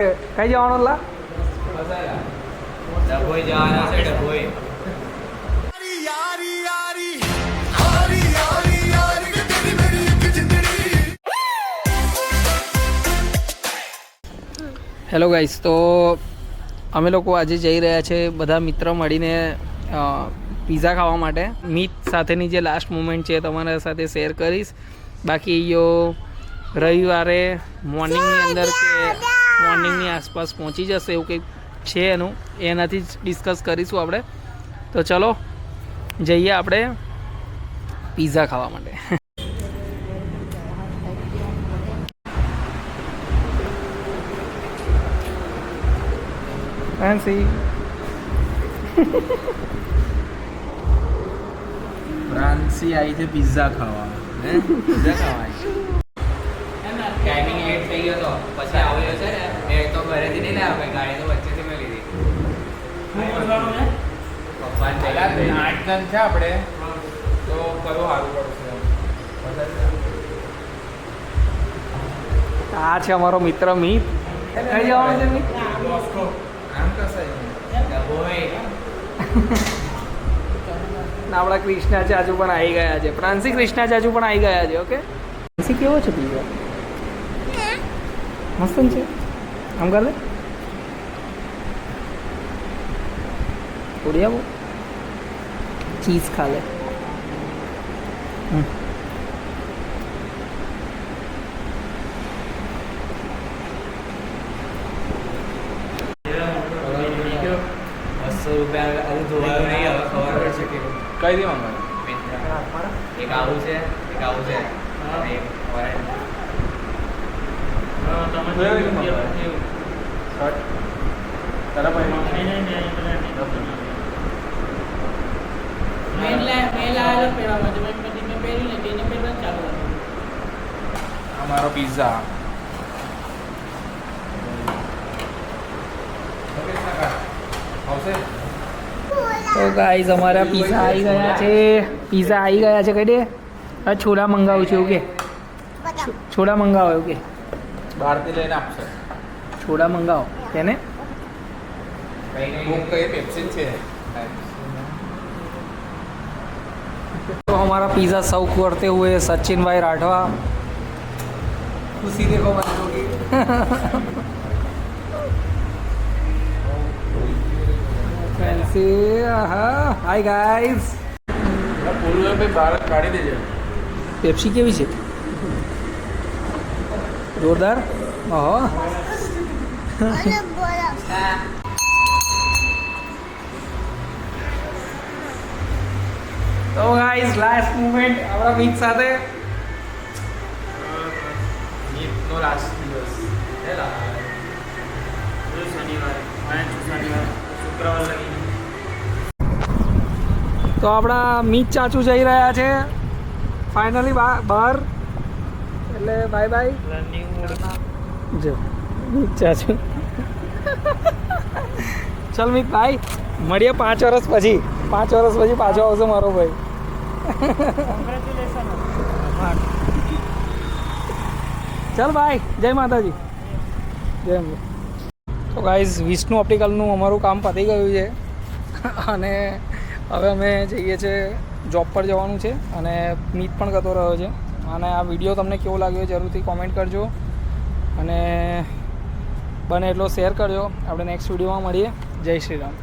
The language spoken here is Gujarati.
કઈ જવાનું લા ડભોઈ જવાના છે ડભોઈ. હેલો ગાઈસ, તો અમે લોકો આજે જઈ રહ્યા છે બધા મિત્ર મળીને પિઝા ખાવા માટે. મીત સાથેની જે લાસ્ટ મુમેન્ટ છે તમારા સાથે શેર કરીશ. બાકી રવિવારે મોર્નિંગની અંદર કે મોર્નિંગની આસપાસ પહોંચી જશે એવું કંઈક છે એનું, એનાથી જ ડિસ્કસ કરીશું આપણે. તો ચલો જઈએ આપણે પિઝા ખાવા માટે. ફેન્સી ફ્રાન્સી આવી છે પિઝા ખાવા. પિઝા ખાવા ટાઈમિંગ લેટ થઈ ગયો તો પછી આવ્યો છે ને એ તો ઘરેથી નહીં લાવ્યો ભાઈ, ગાડી તો વચ્ચેથી મેં લીધી. પપ્પા 8 જણ છે આપણે તો કરવું સારું પડશે. આ છે અમારો મિત્ર મીત. કઈ જવાનું છે મીત? આપણા કૃષ્ણા ચાચુ પણ આવી ગયા છે. ફ્રાન્સી કૃષ્ણા ચાચુ પણ આવી ગયા છે. ઓકે, ફ્રાન્સી કેવો છે પીઝા? મસ્ત છે. આમ કર લે, થોડી આવો ચીઝ ખા લે. ₹100 આવું ધોવાનું નહીં, હવે ખબર પડશે કે કઈ દી માંગવાનું. એક આવું છે, એક આવું છે, અને એક ઓરેન્જ. અમારો પિઝા તો ગાઈઝ અમારા પિઝા આવી ગયા છે. પિઝા આવી ગયા છે. કઈ દે છોડા મંગાવું છું એવું કે છોડા મંગાવો એવું કે બહારથી લઈને આપશે. છોડા મંગાવો તેને. પેપ્સી છે. तो हमारा पिज़्ज़ा सर्व करते हुए सचिन भाई राठवा. खुशी देखो बच्चों की. फैंसी. Hi guys. પૂરું ભાઈ બહાર કાઢી દેજે. પેપ્સી કેવી છે? જોરદાર. ઓહો. તો ગાઈસ લાસ્ટ મુમેન્ટ આપણા મીત સાથે. મીટનો લાસ્ટ દિવસ તો આપણા મીત ચાચુ જઈ રહ્યા છે ફાઇનલી બહાર. એટલે બાય બાય. જો મીત ચાચુ. ચલ મીત ભાઈ, મળીએ 5 વર્ષ પછી. 5 વર્ષ પછી પાછો આવશે મારો ભાઈ. ચાલ ભાઈ, જય માતાજી. જય અંબે. તો ગાઈઝ વિષ્ણુ ઓપ્ટિકલનું અમારું કામ પતી ગયું છે અને હવે અમે જઈએ છીએ જોબ પર જવાનું છે અને મીત પણ કરતો રહ્યો છે. અને આ વિડીયો તમને કેવો લાગ્યો જરૂરથી કોમેન્ટ કરજો અને બને એટલો શેર કરજો. આપણે નેક્સ્ટ વિડીયોમાં મળીએ. જય શ્રી રામ.